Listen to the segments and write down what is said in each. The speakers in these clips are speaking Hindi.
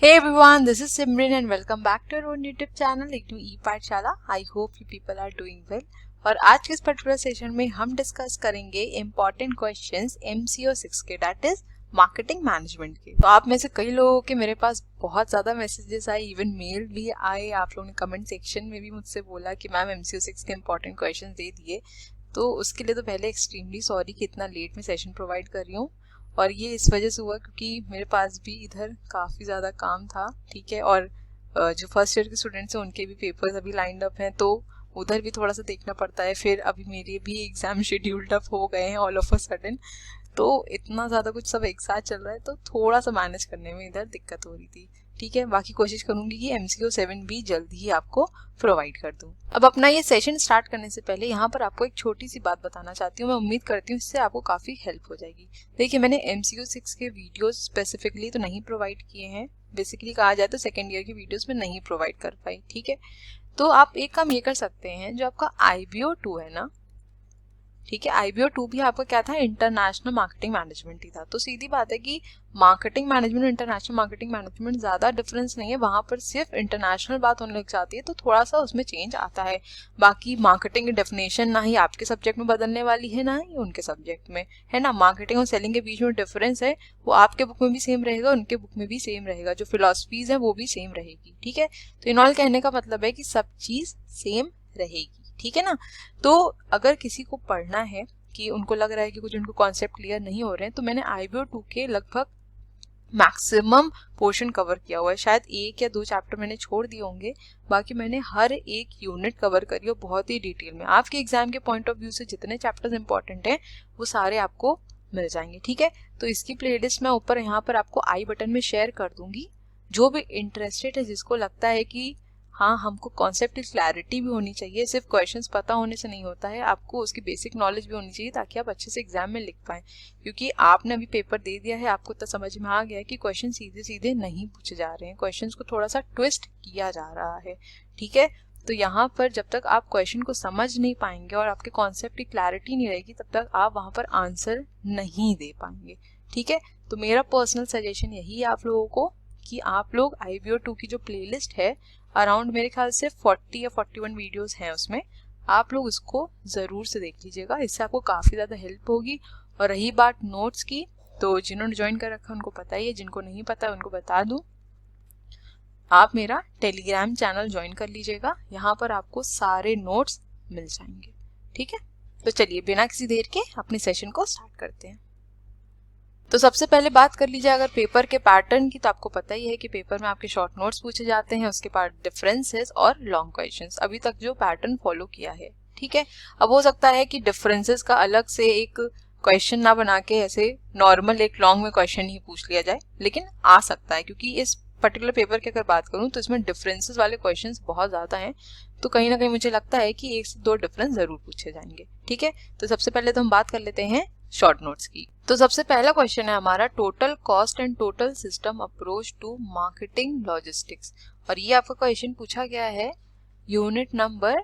Hey everyone, this is Simran and welcome back to our own YouTube channel एक e Pathshala. I hope you people are doing well. और आज के इस पर्टिकुलर सेशन में हम डिस्कस करेंगे इम्पॉर्टेंट क्वेश्चंस MCO 6 के, दैट इज मार्केटिंग मैनेजमेंट के। तो आप में से कई लोगों के मेरे पास बहुत ज़्यादा मैसेजेस आए, इवन मेल भी आए। आप लोगों ने कमेंट सेक्शन में भी मुझसे बोला कि मैम MCO 6 के इम्पॉर्टेंट क्वेश्चन दे दिए। तो उसके लिए तो पहले एक्सट्रीमली सॉरी कि इतना लेट में सेशन प्रोवाइड कर रही हूँ। और ये इस वजह से हुआ क्योंकि मेरे पास भी इधर काफ़ी ज़्यादा काम था, ठीक है। और जो फर्स्ट ईयर के स्टूडेंट्स हैं उनके भी पेपर्स अभी लाइंड अप हैं, तो उधर भी थोड़ा सा देखना पड़ता है। फिर अभी मेरे भी एग्ज़ाम शेड्यूल्ड अप हो गए हैं ऑल ऑफ अ सडन, तो इतना ज़्यादा कुछ सब एक साथ चल रहा है, तो थोड़ा सा मैनेज करने में इधर दिक्कत हो रही थी, ठीक है। बाकी कोशिश करूंगी कि MCO 7 भी जल्दी ही आपको प्रोवाइड कर दूं। अब अपना ये सेशन स्टार्ट करने से पहले यहाँ पर आपको एक छोटी सी बात बताना चाहती हूँ। मैं उम्मीद करती हूँ इससे आपको काफ़ी हेल्प हो जाएगी। देखिए, मैंने MCO 6 के वीडियोस स्पेसिफिकली तो नहीं प्रोवाइड किए हैं। बेसिकली कहा जाए तो सेकेंड ईयर की वीडियोस में नहीं प्रोवाइड कर पाई, ठीक है। तो आप एक काम ये कर सकते हैं, जो आपका IBO 2 है ना, ठीक है, IBO 2 भी आपका क्या था, इंटरनेशनल मार्केटिंग मैनेजमेंट ही था। तो सीधी बात है कि मार्केटिंग मैनेजमेंट और इंटरनेशनल मार्केटिंग मैनेजमेंट ज़्यादा डिफरेंस नहीं है, वहाँ पर सिर्फ इंटरनेशनल बात होने लग जाती है, तो थोड़ा सा उसमें चेंज आता है। बाकी मार्केटिंग की डेफिनेशन ना ही आपके सब्जेक्ट में बदलने वाली है, ना ही उनके सब्जेक्ट में, है ना। मार्केटिंग और सेलिंग के बीच में डिफरेंस है, वो आपके बुक में भी सेम रहेगा, उनके बुक में भी सेम रहेगा। जो फिलॉसफीज है वो भी सेम रहेगी, ठीक है। तो इन ऑल कहने का मतलब है कि सब चीज़ सेम रहेगी, ठीक है ना। तो अगर किसी को पढ़ना है कि उनको लग रहा है कि कुछ उनको कॉन्सेप्ट क्लियर नहीं हो रहे हैं, तो मैंने IBO 2 के लगभग मैक्सिमम पोर्शन कवर किया हुआ है। शायद 1 या 2 चैप्टर मैंने छोड़ दिए होंगे, बाकी मैंने हर एक यूनिट कवर करी है बहुत ही डिटेल में। आपके एग्जाम के पॉइंट ऑफ व्यू से जितने चैप्टर्स इंपॉर्टेंट हैं वो सारे आपको मिल जाएंगे, ठीक है। तो इसकी प्लेलिस्ट मैं ऊपर यहाँ पर आपको आई बटन में शेयर कर दूंगी। जो भी इंटरेस्टेड है, जिसको लगता है कि हाँ हमको कॉन्सेप्ट की क्लैरिटी भी होनी चाहिए, सिर्फ क्वेश्चंस पता होने से नहीं होता है, आपको उसकी बेसिक नॉलेज भी होनी चाहिए ताकि आप अच्छे से एग्जाम में लिख पाएं। क्योंकि आपने अभी पेपर दे दिया है, आपको तो समझ में आ गया है कि क्वेश्चन सीधे सीधे नहीं पूछे जा रहे हैं, क्वेश्चंस को थोड़ा सा ट्विस्ट किया जा रहा है, ठीक है। तो यहाँ पर जब तक आप क्वेश्चन को समझ नहीं पाएंगे और आपके कॉन्सेप्ट की क्लैरिटी नहीं रहेगी, तब तक आप वहाँ पर आंसर नहीं दे पाएंगे, ठीक है। तो मेरा पर्सनल सजेशन यही है आप लोगों को कि आप लोग IBO 2 की जो प्लेलिस्ट है, अराउंड मेरे ख्याल से 40 या 41 वीडियोस हैं उसमें, आप लोग उसको ज़रूर से देख लीजिएगा, इससे आपको काफ़ी ज़्यादा हेल्प होगी। और रही बात नोट्स की, तो जिन्होंने ज्वाइन कर रखा है उनको पता ही है, जिनको नहीं पता है उनको बता दूं, आप मेरा टेलीग्राम चैनल ज्वाइन कर लीजिएगा, यहाँ पर आपको सारे नोट्स मिल जाएंगे, ठीक है। तो चलिए बिना किसी देर के अपने सेशन को स्टार्ट करते हैं। तो सबसे पहले बात कर लीजिए अगर पेपर के पैटर्न की, तो आपको पता ही है कि पेपर में आपके शॉर्ट नोट्स पूछे जाते हैं, उसके बाद डिफरेंसेस और लॉन्ग क्वेश्चंस, अभी तक जो पैटर्न फॉलो किया है, ठीक है। अब हो सकता है कि डिफरेंसेस का अलग से एक क्वेश्चन ना बना के ऐसे नॉर्मल एक लॉन्ग में क्वेश्चन ही पूछ लिया जाए, लेकिन आ सकता है, क्योंकि इस पर्टिकुलर पेपर की अगर बात करूं तो इसमें डिफरेंसेस वाले क्वेश्चंस बहुत ज़्यादा हैं, तो कहीं ना कहीं मुझे लगता है कि 1 से 2 डिफरेंस ज़रूर पूछे जाएंगे, ठीक है। तो सबसे पहले तो हम बात कर लेते हैं शॉर्ट नोट्स की। तो सबसे पहला क्वेश्चन है हमारा, total cost and total system approach to marketing logistics, और ये आपका क्वेश्चन पूछा गया है यूनिट नंबर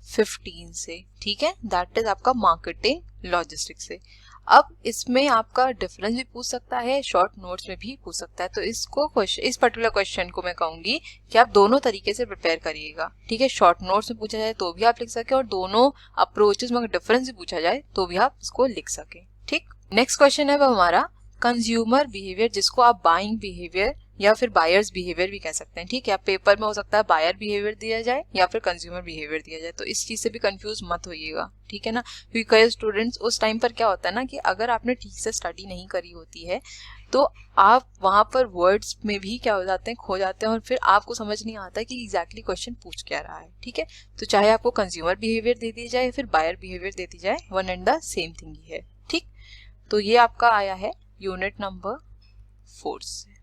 15 से, ठीक है, दैट इज आपका मार्केटिंग लॉजिस्टिक्स से। अब इसमें आपका डिफरेंस भी पूछ सकता है, शॉर्ट नोट्स में भी पूछ सकता है, तो इस पर्टिकुलर क्वेश्चन को मैं कहूंगी कि आप दोनों तरीके से प्रिपेयर करिएगा, ठीक है। शॉर्ट नोट्स में पूछा जाए तो भी आप लिख सके, और दोनों अप्रोचेस में अगर डिफरेंस भी पूछा जाए तो भी आप इसको लिख सके, ठीक। नेक्स्ट क्वेश्चन है वो हमारा कंज्यूमर बिहेवियर, जिसको आप बाइंग बिहेवियर या फिर बायर्स बिहेवियर भी कह सकते हैं, ठीक है। पेपर में हो सकता है बायर बिहेवियर दिया जाए या फिर कंज्यूमर बिहेवियर दिया जाए, तो इस चीज से भी कंफ्यूज मत होइएगा, ठीक है ना। क्योंकि कई स्टूडेंट्स उस टाइम पर क्या होता है ना कि अगर आपने ठीक से स्टडी नहीं करी होती है, तो आप वहां पर वर्ड्स में भी क्या हो जाते हैं, खो जाते हैं, और फिर आपको समझ नहीं आता कि एग्जैक्टली क्वेश्चन पूछ क्या रहा है, ठीक है। तो चाहे आपको कंज्यूमर बिहेवियर दे दी जाए या फिर बायर बिहेवियर दे दी जाए, one and the same thing he है, ठीक। तो ये आपका आया है यूनिट नंबर 4 से,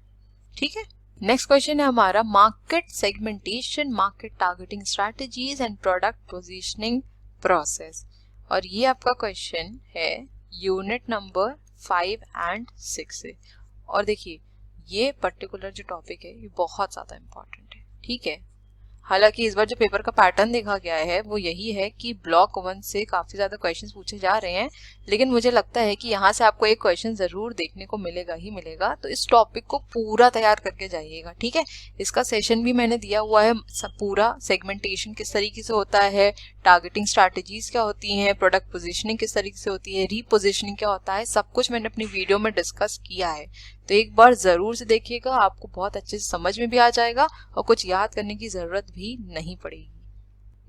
ठीक है। नेक्स्ट क्वेश्चन है हमारा market segmentation, market targeting strategies and product positioning process, और ये आपका क्वेश्चन है यूनिट नंबर 5 एंड 6 से। और देखिए, ये पर्टिकुलर जो टॉपिक है ये बहुत ज़्यादा इम्पॉर्टेंट है, ठीक है। हालांकि इस बार जो पेपर का पैटर्न देखा गया है वो यही है कि ब्लॉक 1 से काफ़ी ज़्यादा क्वेश्चंस पूछे जा रहे हैं, लेकिन मुझे लगता है कि यहाँ से आपको एक क्वेश्चन ज़रूर देखने को मिलेगा ही मिलेगा। तो इस टॉपिक को पूरा तैयार करके जाइएगा, ठीक है। इसका सेशन भी मैंने दिया हुआ है पूरा, सेगमेंटेशन किस तरीके से होता है, टारगेटिंग स्ट्रैटेजीज क्या होती हैं, प्रोडक्ट पोजिशनिंग किस तरीके से होती है, रीपोजिशनिंग क्या होता है, सब कुछ मैंने अपनी वीडियो में डिस्कस किया है। तो एक बार ज़रूर से देखिएगा, आपको बहुत अच्छे से समझ में भी आ जाएगा और कुछ याद करने की ज़रूरत भी नहीं पड़ेगी।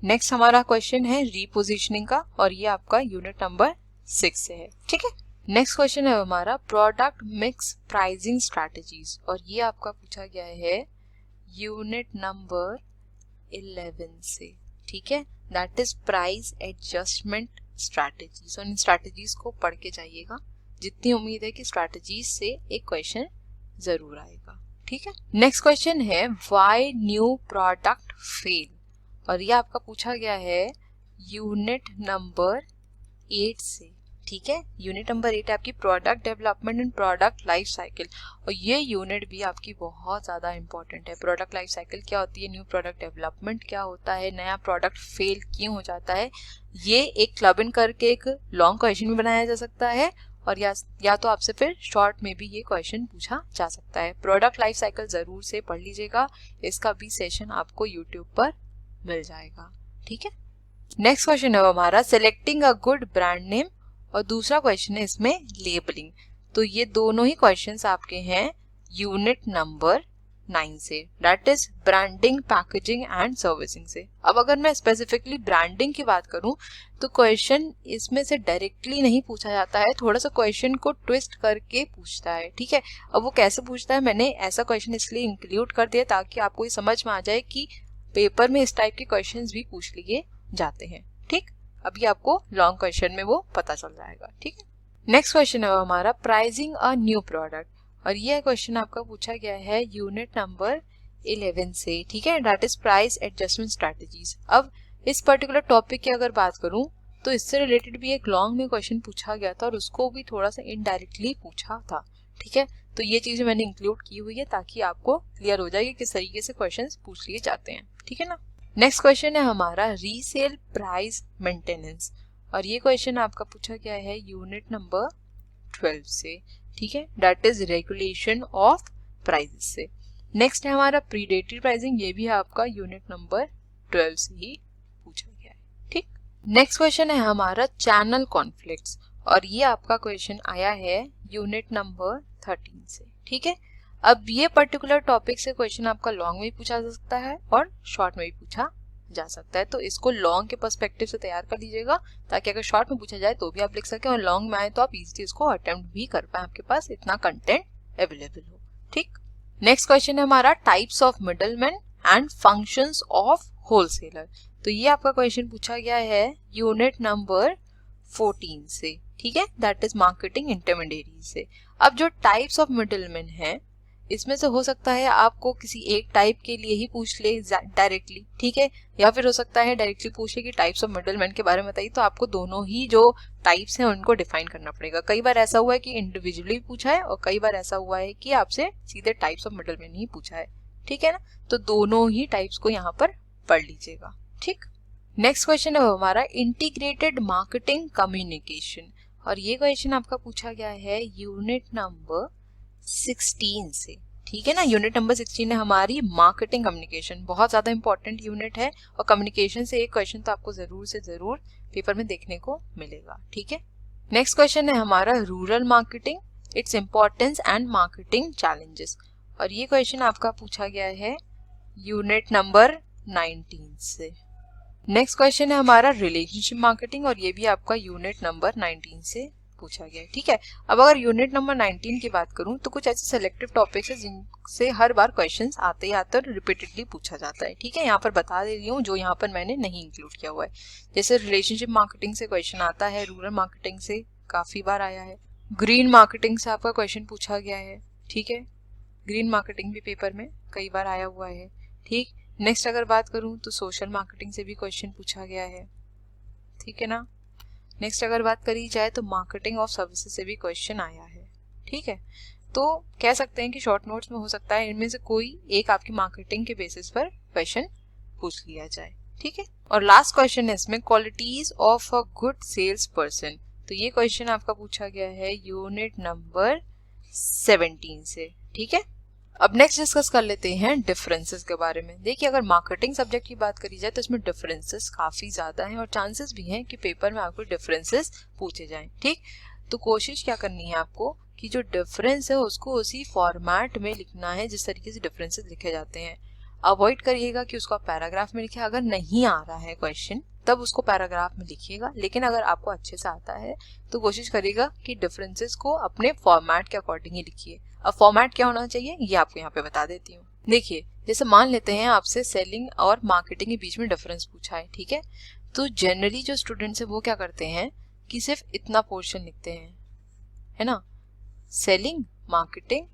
नेक्स्ट हमारा क्वेश्चन है रीपोजिशनिंग का, और ये आपका यूनिट नंबर 6 से है, ठीक है। नेक्स्ट क्वेश्चन है हमारा प्रोडक्ट मिक्स प्राइसिंग स्ट्रैटेजीज, और ये आपका पूछा गया है यूनिट नंबर 11 से, ठीक है। That is price adjustment strategies, और इन स्ट्रैटेजीज को पढ़ के जाइएगा। जितनी उम्मीद है कि स्ट्रैटेजीज से एक क्वेश्चन जरूर आएगा, ठीक है। नेक्स्ट क्वेश्चन है व्हाई न्यू प्रोडक्ट फेल, और ये आपका पूछा गया है यूनिट नंबर 8 से, ठीक है। यूनिट नंबर 8 है आपकी product development and product life cycle, और ये यूनिट भी आपकी बहुत ज़्यादा इंपॉर्टेंट है। प्रोडक्ट लाइफ साइकिल क्या होती है, न्यू प्रोडक्ट डेवलपमेंट क्या होता है, नया प्रोडक्ट फेल क्यों हो जाता है, ये एक क्लब इन करके एक लॉन्ग क्वेश्चन भी बनाया जा सकता है, और या तो आपसे फिर शॉर्ट में भी ये क्वेश्चन पूछा जा सकता है। प्रोडक्ट लाइफ साइकिल जरूर से पढ़ लीजिएगा, इसका भी सेशन आपको यूट्यूब पर मिल जाएगा, ठीक है। नेक्स्ट क्वेश्चन है हमारा selecting a good brand name, और दूसरा क्वेश्चन है इसमें लेबलिंग। तो ये दोनों ही क्वेश्चंस आपके हैं यूनिट नंबर 9 से, that is branding, packaging and servicing से। अब अगर मैं स्पेसिफिकली ब्रांडिंग की बात करूं तो क्वेश्चन इसमें से डायरेक्टली नहीं पूछा जाता है, थोड़ा सा क्वेश्चन को ट्विस्ट करके पूछता है, ठीक है। अब वो कैसे पूछता है, मैंने ऐसा क्वेश्चन इसलिए इंक्लूड कर दिया ताकि आपको ये समझ में आ जाए कि पेपर में इस टाइप के क्वेश्चन भी पूछ लिए जाते हैं, ठीक। अभी आपको लॉन्ग क्वेश्चन में वो पता चल जाएगा, ठीक है। नेक्स्ट क्वेश्चन है हमारा प्राइसिंग अ न्यू प्रोडक्ट, और यह क्वेश्चन आपका पूछा गया है यूनिट नंबर 11 से, ठीक है। That is price adjustment strategies. अब इस पर्टिकुलर टॉपिक की अगर बात करूं तो इससे रिलेटेड भी एक लॉन्ग में क्वेश्चन पूछा गया था और उसको भी थोड़ा सा इनडायरेक्टली पूछा था, ठीक है। तो ये चीजें मैंने इंक्लूड की हुई है ताकि आपको क्लियर हो जाए कि किस तरीके से क्वेश्चन पूछ लिए जाते हैं, ठीक है ना। नेक्स्ट क्वेश्चन है हमारा रीसेल प्राइस मेंटेनेंस, और ये क्वेश्चन आपका पूछा गया है यूनिट नंबर 12 से, ठीक है। That is regulation of prices से। नेक्स्ट है हमारा प्रीडेटरी प्राइसिंग, ये भी है आपका यूनिट नंबर 12 से ही पूछा गया है, ठीक। नेक्स्ट क्वेश्चन है हमारा चैनल कॉन्फ्लिक्ट्स, और ये आपका क्वेश्चन आया है यूनिट नंबर 13 से, ठीक है। अब ये पर्टिकुलर टॉपिक से क्वेश्चन आपका लॉन्ग में भी पूछा जा सकता है और शॉर्ट में भी पूछा जा सकता है, तो इसको लॉन्ग के पर्सपेक्टिव से तैयार कर लीजिएगा ताकि अगर शॉर्ट में पूछा जाए तो भी आप लिख सकें और लॉन्ग में आए तो आप इजीली इसको अटेम्प्ट भी कर पाए, आपके पास इतना कंटेंट अवेलेबल हो, ठीक। नेक्स्ट क्वेश्चन है हमारा types of middleman and functions of wholesaler, तो ये आपका क्वेश्चन पूछा गया है यूनिट नंबर 14 से, ठीक है। दैट इज मार्केटिंग इंटरमीडिएट से। अब जो टाइप्स ऑफ मिडलमैन है इसमें से हो सकता है आपको किसी एक टाइप के लिए ही पूछ ले डायरेक्टली, ठीक है, या फिर हो सकता है डायरेक्टली पूछ ले कि टाइप्स ऑफ मिडलमैन के बारे में बताइए, तो आपको दोनों ही जो टाइप्स हैं उनको डिफाइन करना पड़ेगा। कई बार ऐसा हुआ है कि इंडिविजुअली पूछा है और कई बार ऐसा हुआ है कि आपसे सीधे टाइप्स ऑफ मिडलमैन ही पूछा है, ठीक है ना। तो दोनों ही टाइप्स को यहाँ पर पढ़ लीजिएगा, ठीक। नेक्स्ट क्वेश्चन है हमारा इंटीग्रेटेड मार्केटिंग कम्युनिकेशन, और ये क्वेश्चन आपका पूछा गया है यूनिट नंबर 16 से, ठीक है ना। यूनिट नंबर 16 है हमारी मार्केटिंग कम्युनिकेशन, बहुत ज्यादा इंपॉर्टेंट यूनिट है और कम्युनिकेशन से एक क्वेश्चन तो आपको जरूर से जरूर पेपर में देखने को मिलेगा, ठीक है। नेक्स्ट क्वेश्चन है हमारा rural marketing, its importance and marketing challenges, और ये क्वेश्चन आपका पूछा गया है यूनिट नंबर 19 से। नेक्स्ट क्वेश्चन है हमारा रिलेशनशिप मार्केटिंग, और ये भी आपका यूनिट नंबर 19 से पूछा गया है, ठीक है। अब अगर यूनिट नंबर 19 की बात करूं तो कुछ ऐसे सिलेक्टिव टॉपिक्स हैं जिनसे हर बार क्वेश्चंस आते ही आते और रिपीटेडली पूछा जाता है, ठीक है। यहाँ पर बता दे रही हूँ जो यहाँ पर मैंने नहीं इंक्लूड किया हुआ है। जैसे रिलेशनशिप मार्केटिंग से क्वेश्चन आता है, रूरल मार्केटिंग से काफी बार आया है, ग्रीन मार्केटिंग से आपका क्वेश्चन पूछा गया है, ठीक है। ग्रीन मार्केटिंग भी पेपर में कई बार आया हुआ है, ठीक। नेक्स्ट अगर बात करूं तो सोशल मार्केटिंग से भी क्वेश्चन पूछा गया है, ठीक है ना। नेक्स्ट अगर बात करी जाए तो मार्केटिंग ऑफ सर्विसेज से भी क्वेश्चन आया है, ठीक है। तो कह सकते हैं कि शॉर्ट नोट्स में हो सकता है इनमें से कोई एक आपकी मार्केटिंग के बेसिस पर क्वेश्चन पूछ लिया जाए, ठीक है। और लास्ट क्वेश्चन है इसमें, qualities of a good sales person. तो ये क्वेश्चन आपका पूछा गया है यूनिट नंबर 17 से, ठीक है। अब नेक्स्ट डिस्कस कर लेते हैं डिफरेंसेस के बारे में। देखिए, अगर मार्केटिंग सब्जेक्ट की बात करी जाए तो इसमें डिफरेंसेस काफी ज्यादा हैं और चांसेस भी हैं कि पेपर में आपको डिफरेंसेस पूछे जाएं, ठीक। तो कोशिश क्या करनी है आपको कि जो डिफरेंस है उसको उसी फॉर्मेट में लिखना है जिस तरीके से डिफरेंसेस लिखे जाते हैं। अवॉइड करिएगा कि उसको आप पैराग्राफ में लिखे। अगर नहीं आ रहा है क्वेश्चन तब उसको पैराग्राफ में लिखिएगा, लेकिन अगर आपको अच्छे से आता है तो कोशिश करिएगा कि डिफरेंसेस को अपने फॉर्मेट के अकॉर्डिंग ही लिखिए। अब फॉर्मेट क्या होना चाहिए ये आपको यहाँ पे बता देती हूँ। देखिए, जैसे मान लेते हैं आपसे सेलिंग और मार्केटिंग के बीच में डिफरेंस पूछा है, ठीक है। तो जनरली जो स्टूडेंट्स है वो क्या करते हैं कि सिर्फ इतना पोर्शन लिखते हैं, है ना, सेलिंग मार्केटिंग,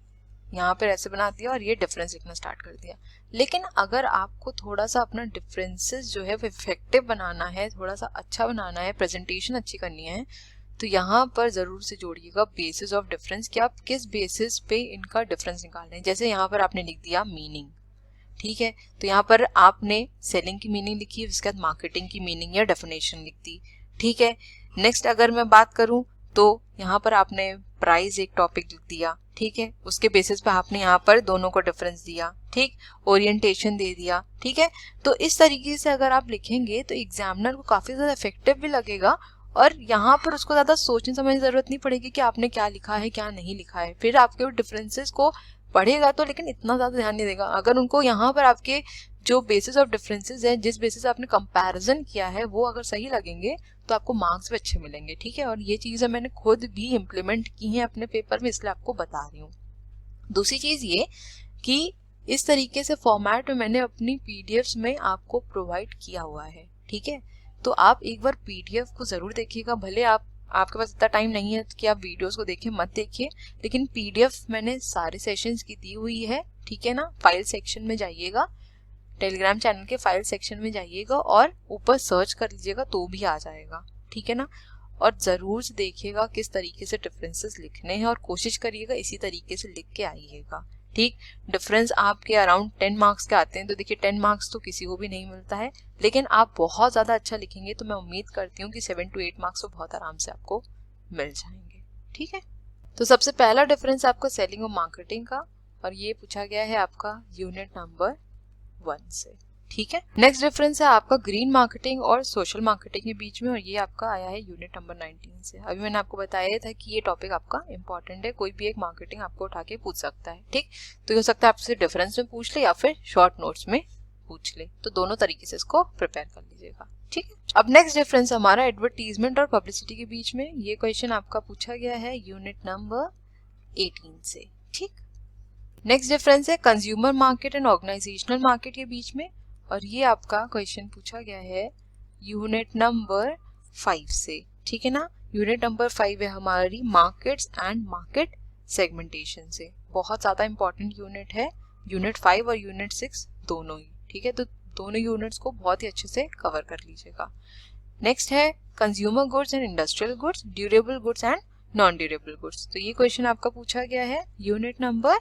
यहाँ पर ऐसे बना दिया और ये डिफरेंस लिखना स्टार्ट कर दिया। लेकिन अगर आपको थोड़ा सा अपना डिफरेंसेस जो है वो इफेक्टिव बनाना है, थोड़ा सा अच्छा बनाना है, प्रेजेंटेशन अच्छी करनी है, तो यहाँ पर जरूर से जोड़िएगा बेसिस ऑफ डिफरेंस कि आप किस बेसिस पे इनका डिफरेंस निकाल रहे हैं। जैसे यहाँ पर आपने लिख दिया मीनिंग, ठीक है, तो यहाँ पर आपने सेलिंग की मीनिंग लिखी, उसके बाद मार्केटिंग की मीनिंग या डेफिनेशन लिख दी, ठीक है। नेक्स्ट अगर मैं बात करूं तो यहाँ पर आपने प्राइस एक टॉपिक लिख दिया, ठीक है, उसके बेसिस पे आपने यहाँ पर दोनों को डिफरेंस दिया, ठीक, ओरिएंटेशन दे दिया, ठीक है। तो इस तरीके से अगर आप लिखेंगे तो एग्जामिनर को काफी ज्यादा इफेक्टिव भी लगेगा और यहाँ पर उसको ज्यादा सोचने समझने की जरूरत नहीं पड़ेगी कि आपने क्या लिखा है क्या नहीं लिखा है। फिर आपके डिफरेंसेस को पढ़ेगा तो लेकिन इतना ज्यादा ध्यान नहीं देगा। अगर उनको यहाँ पर आपके जो बेसिस ऑफ डिफरेंसेस है, जिस बेसिस आपने कंपैरिजन किया है, वो अगर सही लगेंगे तो आपको मार्क्स भी अच्छे मिलेंगे, ठीक है। और ये चीजें मैंने खुद भी इम्प्लीमेंट की हैं अपने पेपर में, इसलिए आपको बता रही हूँ। दूसरी चीज ये कि इस तरीके से फॉर्मेट में मैंने अपनी पीडीएफ्स में आपको प्रोवाइड किया हुआ है, ठीक है। तो आप एक बार पीडीएफ को जरूर देखिएगा। भले आपके पास इतना टाइम नहीं है कि आप वीडियोस को देखिए, मत देखिए, लेकिन पीडीएफ मैंने सारे सेशंस की दी हुई है, ठीक है ना। फाइल सेक्शन में जाइएगा, टेलीग्राम चैनल के फाइल सेक्शन में जाइएगा और ऊपर सर्च कर लीजिएगा तो भी आ जाएगा, ठीक है ना। और जरूर से देखिएगा किस तरीके से डिफरेंसेस लिखने हैं और कोशिश करिएगा इसी तरीके से लिख के आइएगा, ठीक। डिफरेंस आपके अराउंड 10 मार्क्स के आते हैं, तो देखिए 10 मार्क्स तो किसी को भी नहीं मिलता है, लेकिन आप बहुत ज्यादा अच्छा लिखेंगे तो मैं उम्मीद करती हूँ कि 7 to 8 मार्क्स तो बहुत आराम से आपको मिल जाएंगे, ठीक है। तो सबसे पहला डिफरेंस आपका सेलिंग और मार्केटिंग का, और ये पूछा गया है आपका यूनिट नंबर 1 से, ठीक है। नेक्स्ट डिफरेंस है आपका ग्रीन मार्केटिंग और सोशल मार्केटिंग के बीच में, और ये आपका आया है यूनिट नंबर 19 से। अभी मैंने आपको बताया था कि ये टॉपिक आपका इंपॉर्टेंट है, कोई भी एक मार्केटिंग आपको उठा के पूछ सकता है, ठीक। तो ये हो सकता है आपसे डिफरेंस में पूछ ले या फिर शॉर्ट नोट्स में पूछ ले, तो दोनों तरीके से इसको प्रिपेयर कर लीजिएगा, ठीक है। अब नेक्स्ट डिफरेंस हमारा एडवर्टीजमेंट और पब्लिसिटी के बीच में। ये क्वेश्चन आपका पूछा गया है यूनिट नंबर 18 से, ठीक। नेक्स्ट डिफरेंस है consumer market and organizational market के बीच में, और ये आपका क्वेश्चन पूछा गया है यूनिट नंबर 5 से, ठीक है ना। यूनिट नंबर 5 है हमारी मार्केट्स एंड मार्केट सेगमेंटेशन से। बहुत ज्यादा इंपॉर्टेंट यूनिट है, यूनिट 5 और यूनिट 6 दोनों ही, ठीक है। तो दोनों यूनिट्स को बहुत ही अच्छे से कवर कर लीजिएगा। नेक्स्ट है consumer goods and industrial goods, durable goods and non durable goods. तो ये क्वेश्चन आपका पूछा गया है यूनिट नंबर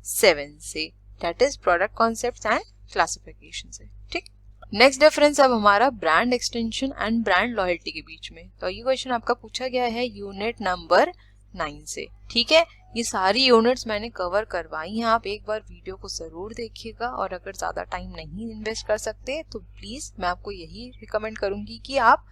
7 से, that is product concepts and classification से, ठीक। नेक्स्ट डिफरेंस अब हमारा brand extension and brand loyalty के बीच में। तो ये क्वेश्चन आपका पूछा गया है यूनिट नंबर 9 से, ठीक है। ये सारी यूनिट्स मैंने कवर करवाई हैं, आप एक बार वीडियो को जरूर देखिएगा। और अगर ज्यादा टाइम नहीं इन्वेस्ट कर सकते तो प्लीज मैं आपको यही रिकमेंड करूंगी कि आप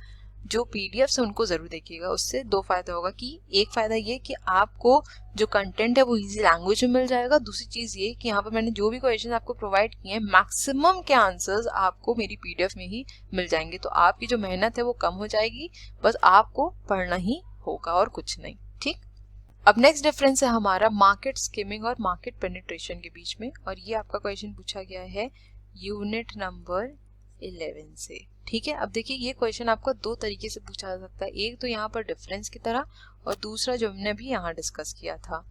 जो पीडीएफ है उनको जरूर देखिएगा। उससे दो फायदा होगा कि एक फायदा ये कि आपको जो कंटेंट है वो इजी लैंग्वेज में मिल जाएगा। दूसरी चीज ये कि यहाँ पर मैंने जो भी क्वेश्चन आपको प्रोवाइड किए हैं मैक्सिमम के आंसर्स आपको मेरी पीडीएफ में ही मिल जाएंगे, तो आपकी जो मेहनत है वो कम हो जाएगी, बस आपको पढ़ना ही होगा और कुछ नहीं, ठीक। अब नेक्स्ट डिफरेंस है हमारा मार्केट स्किमिंग और मार्केट पेनिट्रेशन के बीच में, और ये आपका क्वेश्चन पूछा गया है यूनिट नंबर 11 से, ठीक है। अब देखिए ये क्वेश्चन आपका दो तरीके से पूछा जा सकता है, एक तो यहाँ पर डिफरेंस की तरह, और दूसरा जो हमने अभी यहाँ डिस्कस किया था,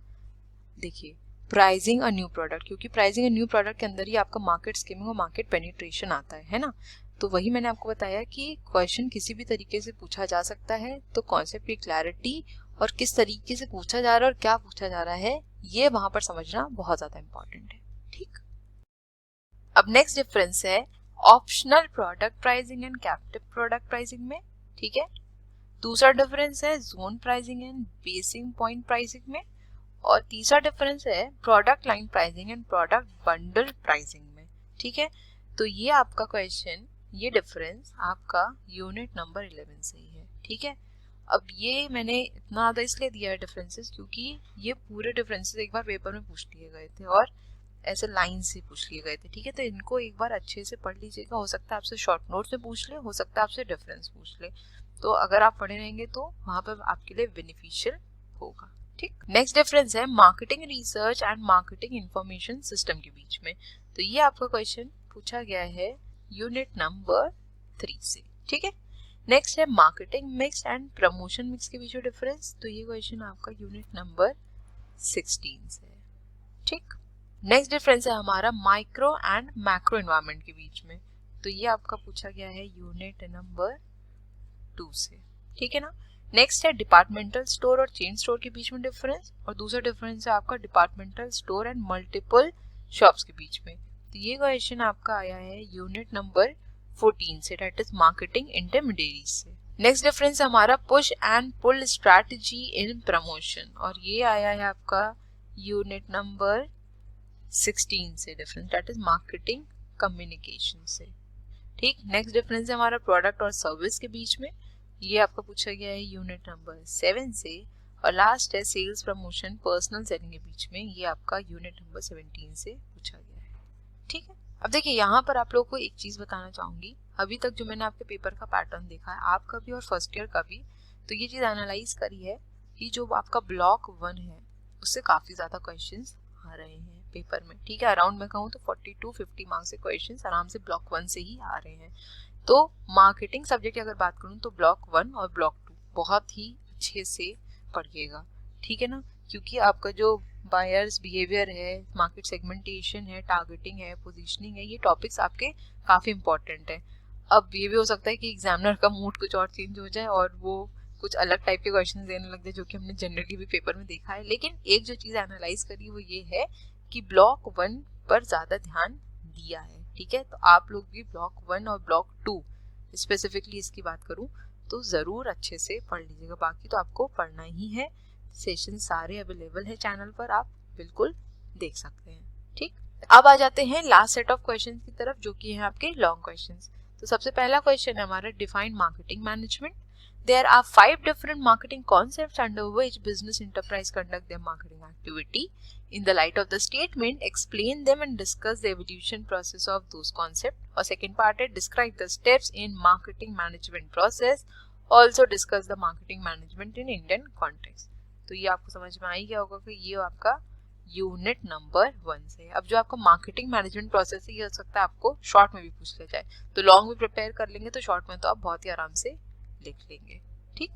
देखिए प्राइसिंग अ न्यू प्रोडक्ट, क्योंकि प्राइसिंग अ न्यू प्रोडक्ट के अंदर ही आपका मार्केट स्किमिंग और मार्केट पेनिट्रेशन आता है ना। तो वही मैंने आपको बताया कि क्वेश्चन किसी भी तरीके से पूछा जा सकता है, तो कॉन्सेप्ट की क्लैरिटी और किस तरीके से पूछा जा रहा है और क्या पूछा जा रहा है ये वहां पर समझना बहुत ज्यादा इंपॉर्टेंट है, ठीक। अब नेक्स्ट डिफरेंस है optional product pricing and captive product pricing में, ठीक है। दूसरा डिफरेंस है zone pricing and basic point pricing में, और तीसरा डिफरेंस है product line pricing and product bundle pricing में, ठीक है। तो ये आपका क्वेश्चन, ये डिफरेंस आपका यूनिट नंबर 11 से ही है, ठीक है। अब ये मैंने इतना ज़्यादा इसलिए दिया है डिफरेंसेस क्योंकि ये पूरे डिफरेंसेस एक बार पेपर में पूछ लिए गए थे और ऐसे लाइन से पूछ लिए गए थे, ठीक है। तो इनको एक बार अच्छे से पढ़ लीजिएगा, हो सकता है आपसे शॉर्ट नोट्स में पूछ ले, हो सकता है आपसे डिफरेंस पूछ ले, तो अगर आप पढ़े रहेंगे तो वहाँ पर आपके लिए बेनिफिशियल होगा, ठीक। नेक्स्ट डिफरेंस है marketing research and marketing information system के बीच में। तो ये आपका क्वेश्चन पूछा गया है यूनिट नंबर 3 से, ठीक है। नेक्स्ट है marketing mix and promotion mix के बीच में डिफरेंस। तो ये क्वेश्चन आपका यूनिट नंबर 16 से है, ठीक। नेक्स्ट डिफरेंस है हमारा माइक्रो एंड मैक्रो एनवायरनमेंट के बीच में। तो ये आपका पूछा गया है यूनिट नंबर 2 से, ठीक है ना। नेक्स्ट है डिपार्टमेंटल स्टोर और चेन स्टोर के बीच में डिफरेंस, और दूसरा डिफरेंस है आपका departmental store and multiple shops के बीच में। तो ये क्वेश्चन आपका आया है यूनिट नंबर 14 से, दैट इज मार्केटिंग इंटरमीडिएट से। नेक्स्ट डिफरेंस हमारा push and pull strategy in promotion, और ये आया है आपका यूनिट नंबर 16 से difference, that is marketing communication से, ठीक। नेक्स्ट डिफरेंस है हमारा प्रोडक्ट और सर्विस के बीच में, ये आपका पूछा गया है यूनिट नंबर 7 से। और लास्ट है सेल्स प्रमोशन पर्सनल सेलिंग के बीच में, ये आपका यूनिट नंबर 17 से पूछा गया है, ठीक है। अब देखिए यहाँ पर आप लोगों को एक चीज बताना चाहूंगी, अभी तक जो मैंने आपके पेपर का पैटर्न देखा है, आपका भी और फर्स्ट ईयर का भी, तो ये चीज एनालाइज करी है कि जो आपका ब्लॉक 1 है उससे काफी ज्यादा क्वेश्चंस आ रहे हैं पेपर में, ठीक है। अराउंड मैं कहूँ तो 40 to 50 मार्क्स से क्वेश्चंस आराम से ब्लॉक 1 से ही आ रहे हैं। तो मार्केटिंग सब्जेक्ट की अगर बात करूँ तो ब्लॉक 1 और ब्लॉक 2 बहुत ही अच्छे से पढ़िएगा, ठीक है ना, क्योंकि आपका जो बायर्स बिहेवियर है, मार्केट सेगमेंटेशन है, टारगेटिंग है, पोजीशनिंग है, ये टॉपिक्स आपके काफी इंपॉर्टेंट है। अब ये भी हो सकता है कि एग्जामिनर का मूड कुछ और चेंज हो जाए और वो कुछ अलग टाइप के क्वेश्चन देने लग जाए, जो कि हमने जनरली भी पेपर में देखा है। लेकिन एक जो चीज एनालाइज करी वो ये है कि ब्लॉक 1 पर ज्यादा ध्यान दिया है, ठीक है। तो आप लोग भी ब्लॉक 1 और ब्लॉक 2 स्पेसिफिकली इसकी बात करूं तो जरूर अच्छे से पढ़ लीजिएगा, बाकी तो आपको पढ़ना ही है। सेशन सारे अवेलेबल है चैनल पर, आप बिल्कुल देख सकते हैं, ठीक। अब आ जाते हैं लास्ट सेट ऑफ क्वेश्चंस की तरफ, जो कि है आपके लॉन्ग क्वेश्चंस। तो सबसे पहला क्वेश्चन है हमारा define marketing management. There are 5 different marketing concepts under which business enterprise conduct their marketing activity. In the light of the statement, explain them and discuss the evolution process of those concepts. और second part है describe the steps in marketing management process. Also discuss the marketing management in Indian context. तो ये आपको समझ में आ ही गया होगा कि ये आपका यूनिट नंबर 1 से। अब जो आपका मार्केटिंग मैनेजमेंट प्रोसेस है, ये हो सकता है आपको शॉर्ट में भी पूछ लिया जाए, तो लॉन्ग में प्रिपेयर कर लेंगे तो शॉर्ट में तो आप बहुत ही आराम से लिख लेंगे, ठीक।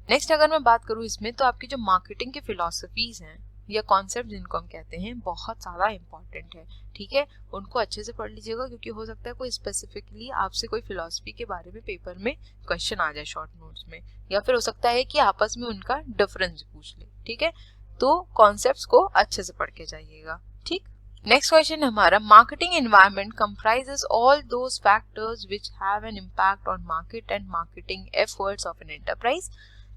नेक्स्ट अगर मैं बात करूं इसमें, तो आपकी जो मार्केटिंग की फिलॉसफीज हैं या कॉन्सेप्ट जिनको हम कहते हैं, बहुत ज्यादा इंपॉर्टेंट है, ठीक है। उनको अच्छे से पढ़ लीजिएगा, क्योंकि हो सकता है कोई स्पेसिफिकली आपसे कोई फिलॉसफी के बारे में पेपर में क्वेश्चन आ जाए शॉर्ट नोट्स में, या फिर हो सकता है कि आपस में उनका डिफरेंस पूछ ले, ठीक है। तो कॉन्सेप्ट्स को अच्छे से पढ़ के जाइएगा, ठीक। नेक्स्ट क्वेश्चन हमारा marketing environment comprises all those factors which have an impact on market and marketing efforts of an enterprise,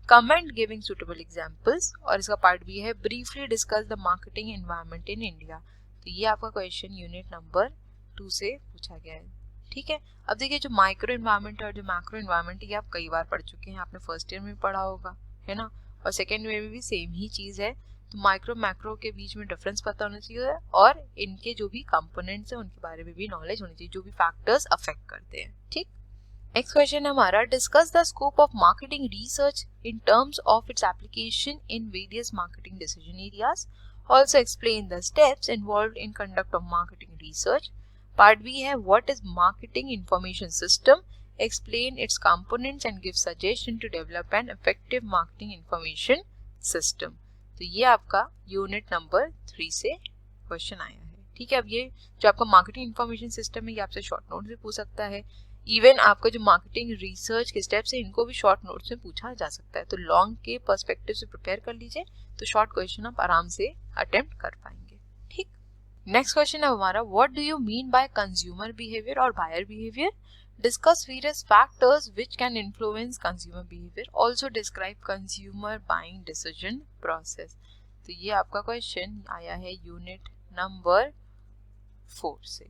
comment giving suitable examples. और इसका पार्ट भी है briefly discuss the marketing environment in India. तो ये आपका क्वेश्चन यूनिट नंबर 2 से पूछा गया है, ठीक है। अब देखिए जो माइक्रो एनवायरनमेंट और जो मैक्रो एनवायरनमेंट, ये आप कई बार पढ़ चुके हैं, आपने फर्स्ट ईयर में पढ़ा होगा, है ना, और सेकेंड ईयर में भी सेम ही चीज है। तो माइक्रो मैक्रो के बीच में डिफरेंस पता होना चाहिए, और इनके जो भी कंपोनेंट्स हैं उनके बारे में भी नॉलेज होनी चाहिए, जो भी फैक्टर्स अफेक्ट करते हैं, ठीक। नेक्स्ट क्वेश्चन हमारा discuss the scope of marketing research in terms of its application in various marketing decision areas. Also explain the steps involved in conduct of marketing research. Part B है what is marketing information system, explain its components and give suggestion to develop an effective marketing information system. तो ये आपका यूनिट नंबर 3 से क्वेश्चन आया है, ठीक है। अब ये जो आपका मार्केटिंग इंफॉर्मेशन सिस्टम है, ये आपसे शॉर्ट नोट से पूछ सकता है। इवन आपका जो मार्केटिंग रिसर्च के स्टेप्स है, इनको भी शॉर्ट नोट्स में पूछा जा सकता है। तो लॉन्ग के पर्सपेक्टिव से प्रिपेयर कर लीजिए, तो शॉर्ट क्वेश्चन आप आराम से अटेम्प्ट कर पाएंगे, ठीक। नेक्स्ट क्वेश्चन है हमारा, what do you mean by consumer behaviour और buyer behaviour? Discuss various factors which can influence consumer behaviour, also describe consumer buying decision process. तो ये आपका क्वेश्चन आया है यूनिट नंबर 4 से,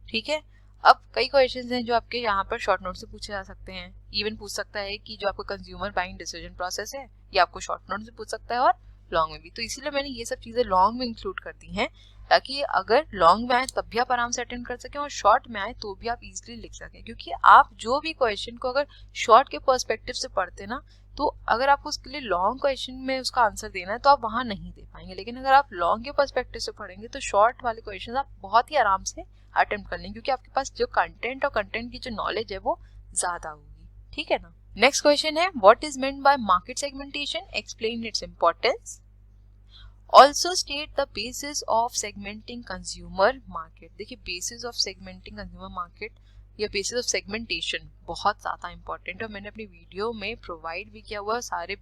ठीक है। अब कई क्वेश्चंस हैं जो आपके यहाँ पर शॉर्ट नोट से पूछे जा सकते हैं, इवन पूछ सकता है कि जो आपका कंज्यूमर बाइंग डिसीजन प्रोसेस है ये आपको शॉर्ट नोट से पूछ सकता है और लॉन्ग में भी। तो इसीलिए मैंने ये सब चीजें लॉन्ग में इंक्लूड कर दी हैं, ताकि अगर लॉन्ग में आए तब भी आप आराम से अटेंड कर सकें और शॉर्ट में आए तो भी आप इजीली लिख सकें। क्योंकि आप जो भी क्वेश्चन को अगर शॉर्ट के पर्सपेक्टिव से पढ़ते ना, तो अगर आपको उसके लिए लॉन्ग क्वेश्चन में उसका आंसर देना है तो आप वहां नहीं दे पाएंगे, लेकिन अगर आप लॉन्ग के पर्सपेक्टिव से पढ़ेंगे तो शॉर्ट वाले क्वेश्चन आप बहुत ही आराम से अटेम्प्ट कर लेंगे, क्योंकि आपके पास जो कंटेंट और कंटेंट की जो नॉलेज है वो ज्यादा होगी, ठीक है ना। नेक्स्ट क्वेश्चन है, what is meant by market segmentation, explain its importance, also state the basis of segmenting consumer market. देखिए, basis of segmenting consumer market या बेसिस ऑफ सेगमेंटेशन बहुत ज्यादा इंपॉर्टेंट है, मैंने अपनी वीडियो में प्रोवाइड भी किया हुआ, सारे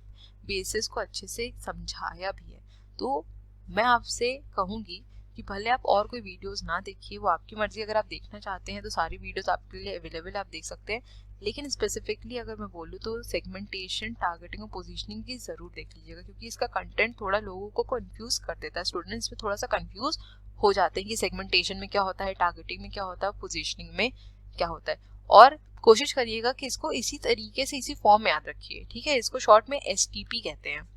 बेसिस को अच्छे से समझाया भी है। तो मैं आपसे कहूंगी कि भले आप और कोई वीडियोस ना देखिए, वो आपकी मर्जी, अगर आप देखना चाहते हैं तो सारी वीडियोस आपके लिए अवेलेबल आप देख सकते हैं, लेकिन स्पेसिफिकली अगर मैं बोलूँ तो सेगमेंटेशन, टारगेटिंग और पोजीशनिंग की जरूर देख लीजिएगा, क्योंकि इसका कंटेंट थोड़ा लोगों को कंफ्यूज कर देता है, स्टूडेंट्स में थोड़ा सा कंफ्यूज हो जाते हैं कि सेगमेंटेशन में क्या होता है, टारगेटिंग में क्या होता है, पोजीशनिंग में क्या होता है। और कोशिश करिएगा कि इसको इसी तरीके से, इसी फॉर्म में याद रखिए, ठीक है। इसको शॉर्ट में STP कहते हैं,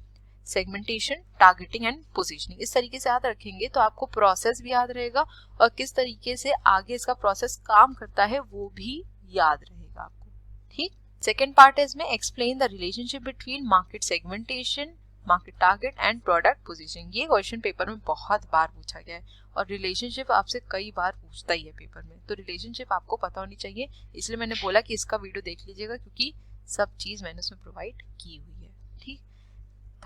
सेगमेंटेशन, टारगेटिंग एंड पोजीशनिंग। इस तरीके से याद रखेंगे तो आपको प्रोसेस भी याद रहेगा और किस तरीके से आगे इसका प्रोसेस काम करता है वो भी याद रहेगा आपको, ठीक। सेकेंड पार्ट है इसमें, explain the relationship between market segmentation, market target and product positioning. ये क्वेश्चन पेपर में बहुत बार पूछा गया है और रिलेशनशिप आपसे कई बार पूछता ही है पेपर में, तो रिलेशनशिप आपको पता होनी चाहिए, इसलिए मैंने बोला कि इसका वीडियो देख लीजिएगा, क्योंकि सब चीज मैंने उसमें प्रोवाइड की हुई है, ठीक।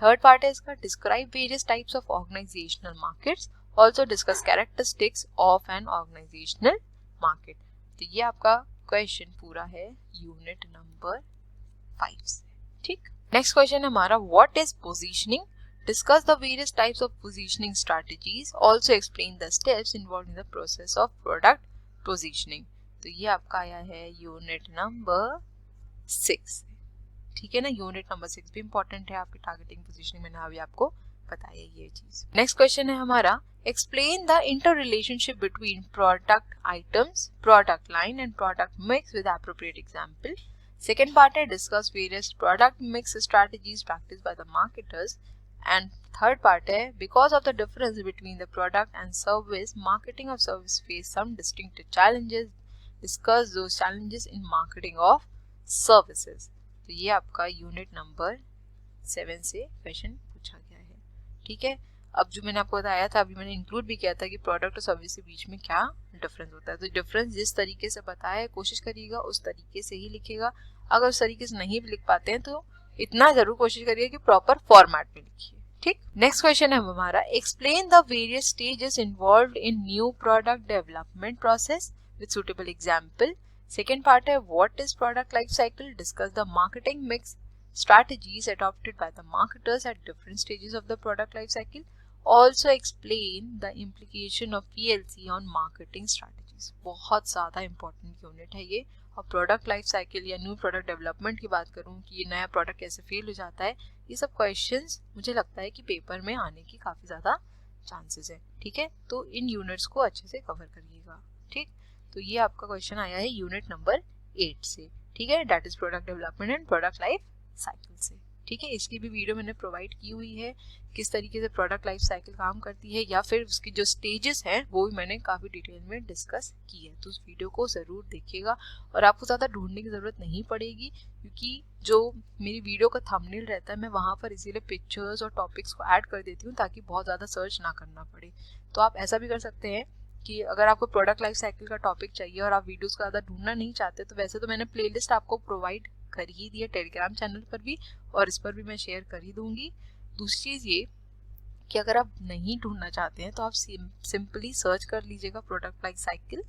थर्ड पार्ट है इसका, describe various types of organizational markets, also discuss characteristics of an organizational market. तो ये आपका क्वेश्चन पूरा है यूनिट नंबर 5 से, ठीक। नेक्स्ट क्वेश्चन हमारा, what is positioning, discuss the various types of positioning strategies, also explain the steps involved in the process of product positioning. तो ये आपका आया है यूनिट नंबर 6, ठीक है ना। यूनिट नंबर 6 भी इंपॉर्टेंट है आपकी टारगेटिंग पोजीशनिंग, मैंने अभी आपको बताया ये चीज। नेक्स्ट क्वेश्चन है हमारा, explain the interrelationship between product items, product line and product mix with appropriate example. Second part है, discuss various product mix strategies practice by the marketers. And third part है, because of the difference between the product and service, marketing of service face some distinct challenges, discuss those challenges in marketing of services. तो ये आपका यूनिट नंबर 7 से क्वेश्चन पूछा गया है, ठीक है। अब जो मैंने आपको बताया था, अभी मैंने इंक्लूड भी किया था कि प्रोडक्ट और सर्विस के बीच में क्या डिफरेंस होता है, तो डिफरेंस जिस तरीके से बताया है कोशिश करिएगा उस तरीके से ही लिखिएगा। अगर उस तरीके से नहीं भी लिख पाते हैं तो इतना जरूर कोशिश करिएगा कि प्रॉपर फॉर्मेट में लिखिए, ठीक। नेक्स्ट क्वेश्चन है हमारा, explain the various stages involved in new product development process with suitable example. Second part है, what is product life cycle, discuss the marketing mix strategies adopted by the marketers at different stages of the product life cycle, also explain the implication of PLC on marketing strategies। बहुत ज़्यादा important यूनिट है ये। और प्रोडक्ट लाइफ साइकिल या न्यू प्रोडक्ट डेवलपमेंट की बात करूँ कि ये नया प्रोडक्ट कैसे फेल हो जाता है, ये सब क्वेश्चंस मुझे लगता है कि पेपर में आने की काफ़ी ज़्यादा चांसेस है, ठीक है। तो इन यूनिट्स को अच्छे से कवर करिएगा, ठीक। तो ये आपका क्वेश्चन आया है यूनिट नंबर 8 से, ठीक है, that is product development and product life cycle से, ठीक है। इसकी भी वीडियो मैंने प्रोवाइड की हुई है, किस तरीके से प्रोडक्ट लाइफ साइकिल काम करती है, या फिर उसकी जो स्टेजेस हैं वो भी मैंने काफ़ी डिटेल में डिस्कस की है। तो उस वीडियो को ज़रूर देखिएगा और आपको ज़्यादा ढूंढने की ज़रूरत नहीं पड़ेगी, क्योंकि जो मेरी वीडियो का थंबनेल रहता है मैं वहाँ पर इसीलिए पिक्चर्स और टॉपिक्स को ऐड कर देती हूँ ताकि बहुत ज़्यादा सर्च ना करना पड़े। तो आप ऐसा भी कर सकते हैं कि अगर आपको प्रोडक्ट लाइफ साइकिल का टॉपिक चाहिए और आप वीडियोस का ज़्यादा ढूंढना नहीं चाहते, तो वैसे तो मैंने प्लेलिस्ट आपको प्रोवाइड कर ही दी है टेलीग्राम चैनल पर भी, और इस पर भी मैं शेयर कर ही दूंगी। दूसरी चीज़ ये कि अगर आप नहीं ढूंढना चाहते हैं तो आप सिंपली सर्च कर लीजिएगा product life cycle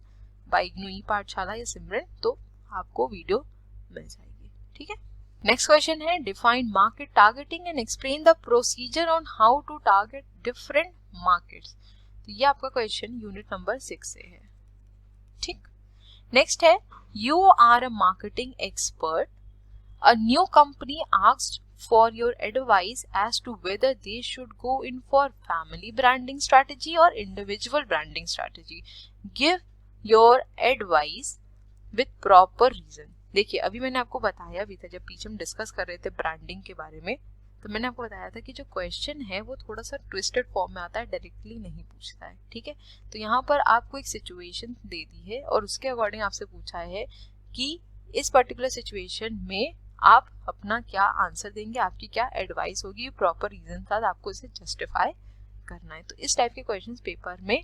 by IGNOU ePathshala या सिमरन, तो आपको वीडियो मिल जाएगी, ठीक है। नेक्स्ट क्वेश्चन है, define market targeting and explain the procedure on how to target different markets. तो ये आपका क्वेश्चन यूनिट नंबर 6 से है। ठीक, नेक्स्ट है you are a marketing expert, a new company asked for your advice as to whether they should go in for family branding strategy or individual branding strategy. Give your advice with proper reason. देखिए अभी मैंने आपको बताया भी था, जब पीछे हम डिस्कस कर रहे थे ब्रांडिंग के बारे में, तो मैंने आपको बताया था कि जो क्वेश्चन है वो थोड़ा सा ट्विस्टेड फॉर्म में आता है, डायरेक्टली नहीं पूछता है। ठीक है, तो यहाँ पर आपको एक सिचुएशन दे दी है और उसके अकॉर्डिंग आपसे पूछा है कि इस पर्टिकुलर सिचुएशन में आप अपना क्या आंसर देंगे, आपकी क्या एडवाइस होगी, प्रॉपर रीजन साथ आपको इसे जस्टिफाई करना है। तो इस टाइप के क्वेश्चंस पेपर में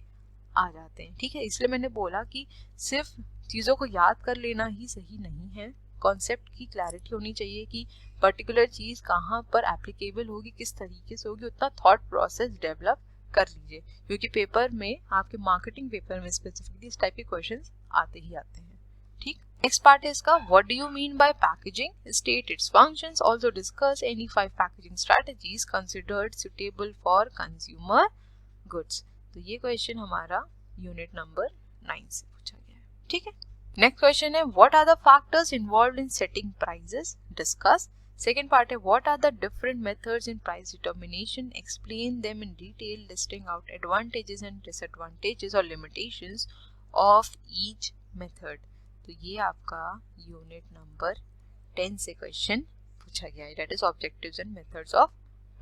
आ जाते हैं। ठीक है, इसलिए मैंने बोला कि सिर्फ चीज़ों को याद कर लेना ही सही नहीं है, कॉन्सेप्ट की क्लैरिटी होनी चाहिए कि पर्टिकुलर चीज़ कहाँ पर एप्लीकेबल होगी, किस तरीके से होगी, उतना थॉट प्रोसेस डेवलप कर लीजिए, क्योंकि पेपर में आपके मार्केटिंग पेपर में स्पेसिफिकली इस टाइप के क्वेश्चंस आते ही आते हैं। ठीक, नेक्स्ट पार्ट है इसका what do you mean bye packaging, state it's functions, also discuss any 5 packaging strategies considered suitable for consumer goods. तो ये क्वेश्चन हमारा यूनिट नंबर 9 से पूछा गया है। ठीक है, नेक्स्ट क्वेश्चन है what are the factors involved in setting prices, discuss. Second part है what are the different methods in price determination, explain them in detail, listing out advantages and disadvantages और लिमिटेशंस ऑफ ईच मेथड। तो ये आपका यूनिट नंबर 10 से क्वेश्चन पूछा गया है, that is objectives and methods of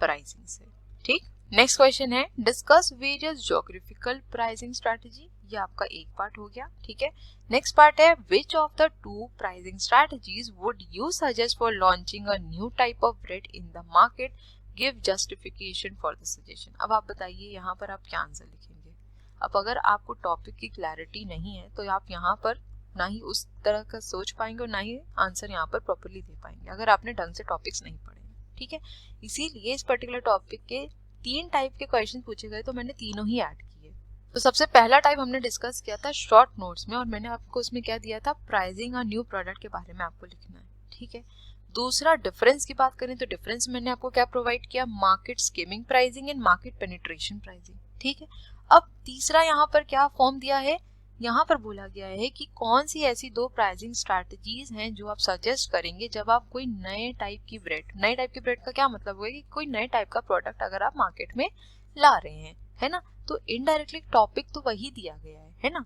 pricing से। ठीक, नेक्स्ट क्वेश्चन है discuss various geographical pricing strategy, ये आपका एक पार्ट हो गया। ठीक है, नेक्स्ट पार्ट है which of the 2 pricing strategies would you suggest for launching a new type of bread in the market, give justification for the suggestion. अब आप बताइए यहाँ पर आप क्या आंसर लिखेंगे। अब अगर आपको टॉपिक की क्लैरिटी नहीं है तो आप यहाँ पर ना ही उस तरह का सोच पाएंगे और ना ही आंसर यहाँ पर प्रॉपर्ली दे पाएंगे, अगर आपने ढंग से टॉपिक्स नहीं पढ़े। ठीक है, इसीलिए इस पर्टिकुलर टॉपिक के 3 टाइप के क्वेश्चन पूछे गए, तो मैंने तीनों ही ऐड किए। तो सबसे पहला टाइप हमने डिस्कस किया था शॉर्ट नोट्स में, और मैंने आपको उसमें क्या दिया था, प्राइसिंग और न्यू प्रोडक्ट के बारे में आपको लिखना है। ठीक है, दूसरा डिफरेंस की बात करें तो डिफरेंस मैंने आपको क्या प्रोवाइड किया, market skimming pricing and market penetration pricing. ठीक है, अब तीसरा यहाँ पर क्या फॉर्म दिया है, यहाँ पर बोला गया है कि कौन सी ऐसी 2 प्राइसिंग स्ट्रैटेजीज हैं जो आप सजेस्ट करेंगे जब आप कोई नए टाइप की ब्रेड का क्या मतलब हुआ कि कोई नए टाइप का प्रोडक्ट अगर आप मार्केट में ला रहे हैं, है ना, तो इनडायरेक्टली टॉपिक तो वही दिया गया है ना।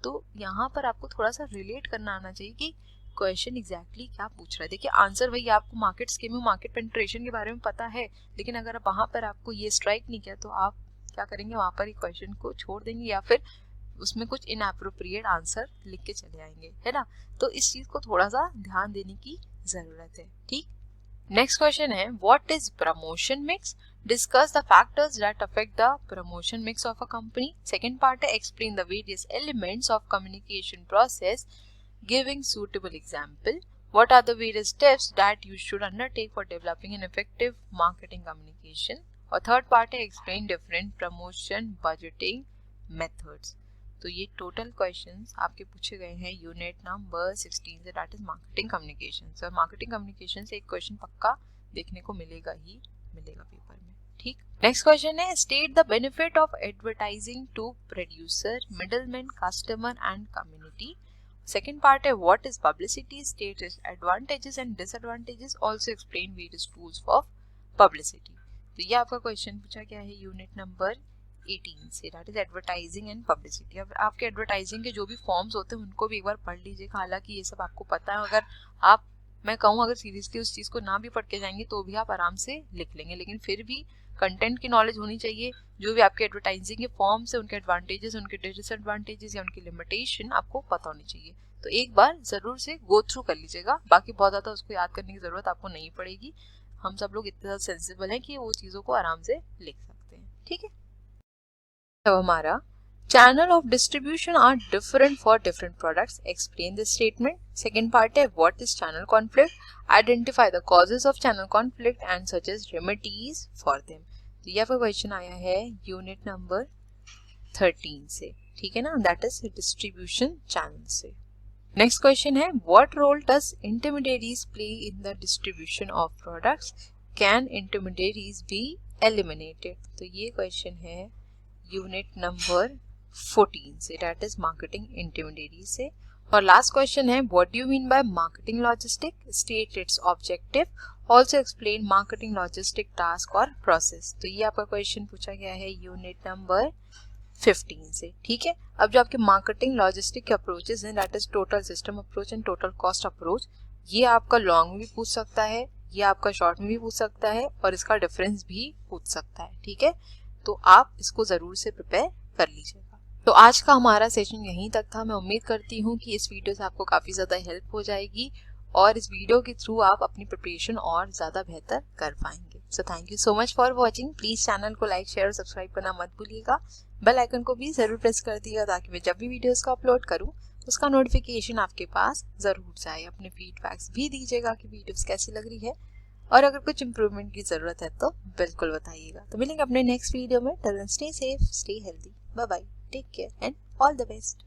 तो यहाँ पर आपको थोड़ा सा रिलेट करना आना चाहिए कि क्वेश्चन एग्जैक्टली क्या पूछ रहा है। देखिए आंसर वही, आपको मार्केट स्कीमिंग मार्केट पेनिट्रेशन के बारे में पता है, लेकिन अगर वहां पर आपको ये स्ट्राइक नहीं किया तो आप क्या करेंगे, वहां पर क्वेश्चन को छोड़ देंगे या फिर उसमें कुछ इनएप्रोप्रिएट आंसर लिख के चले आएंगे, है ना। तो इस चीज को थोड़ा सा ध्यान देने की जरूरत है। ठीक, नेक्स्ट क्वेश्चन है what is promotion mix, discuss the factors that affect the promotion mix of a company. Second part है explain the various elements of communication process giving suitable example, what are the various steps that you should undertake for developing an effective marketing communication. और थर्ड पार्ट है explain different promotion budgeting methods. तो ये टोटल क्वेश्चंस आपके पूछे गए हैं यूनिट नंबर 16 से, that is marketing communication. Sir marketing communication से एक क्वेश्चन पक्का देखने को मिलेगा ही मिलेगा पेपर में। ठीक, नेक्स्ट क्वेश्चन है state the benefit of advertising to producer, middleman, customer and community. Second part है what is publicity, state is advantages and disadvantages, also explain various tools for publicity. तो ये आपका क्वेश्चन पूछा गया है यूनिट नंबर 18 से, that is advertising and publicity. अब आपके एडवर्टाइजिंग के जो भी फॉर्म्स होते हैं उनको भी एक बार पढ़ लीजिएगा, हालांकि ये सब आपको पता है, अगर आप मैं कहूँ अगर सीरियसली उस चीज़ को ना भी पढ़ के जाएंगे तो भी आप आराम से लिख लेंगे, लेकिन फिर भी कंटेंट की नॉलेज होनी चाहिए। जो भी आपके एडवर्टाइजिंग के फॉर्म्स है उनके एडवांटेजेस, उनके डिसएडवांटेजेस या उनकी लिमिटेशन आपको पता होनी चाहिए। तो एक बार जरूर से गो थ्रू कर लीजिएगा, बाकी बहुत ज़्यादा उसको याद करने की जरूरत आपको नहीं पड़ेगी। हम सब लोग इतना सेंसिबल हैं कि वो चीज़ों को आराम से लिख सकते हैं। ठीक है, अब हमारा channel of distribution are different for different products, explain this statement. Second part है what is channel conflict, identify the causes of channel conflict and suggest remedies for them. तो यह क्वेश्चन आया है यूनिट नंबर 13 से, ठीक है ना, दैट इज डिस्ट्रीब्यूशन चैनल से। नेक्स्ट क्वेश्चन है what role does intermediaries play in the distribution of products, can intermediaries be eliminated. तो ये क्वेश्चन है यूनिट नंबर 14 से, दैट इज मार्केटिंग इंटरमीडिएरी से। और लास्ट क्वेश्चन है what do you mean bye marketing logistic, state it's objective, also explain marketing logistic task और प्रोसेस। तो ये आपका क्वेश्चन पूछा गया है यूनिट नंबर 15 से, ठीक है। अब जो आपके मार्केटिंग लॉजिस्टिक के अप्रोचेस हैं, that is total system approach and total cost approach, ये आपका लॉन्ग में भी पूछ सकता है, ये आपका शॉर्ट में भी पूछ सकता है, और इसका डिफरेंस भी पूछ सकता है, ठीक है। तो आप इसको जरूर से प्रिपेयर कर लीजिएगा। तो आज का हमारा सेशन यहीं तक था। मैं उम्मीद करती हूँ कि इस वीडियो से आपको काफ़ी ज़्यादा हेल्प हो जाएगी और इस वीडियो के थ्रू आप अपनी प्रिपरेशन और ज़्यादा बेहतर कर पाएंगे। So thank you so much for watching. Please channel को लाइक, शेयर और सब्सक्राइब करना मत भूलिएगा। बेल आइकन को भी ज़रूर प्रेस कर दिएगा ताकि मैं जब भी वीडियोस को अपलोड करूँ उसका नोटिफिकेशन आपके पास ज़रूर जाए। अपने फीडबैक्स भी दीजिएगा कि वीडियोस कैसी लग रही है, और अगर कुछ इम्प्रूवमेंट की ज़रूरत है तो बिल्कुल बताइएगा। तो मिलेंगे अपने नेक्स्ट वीडियो में। Till then stay safe, stay healthy, bye bye, take care and all the best.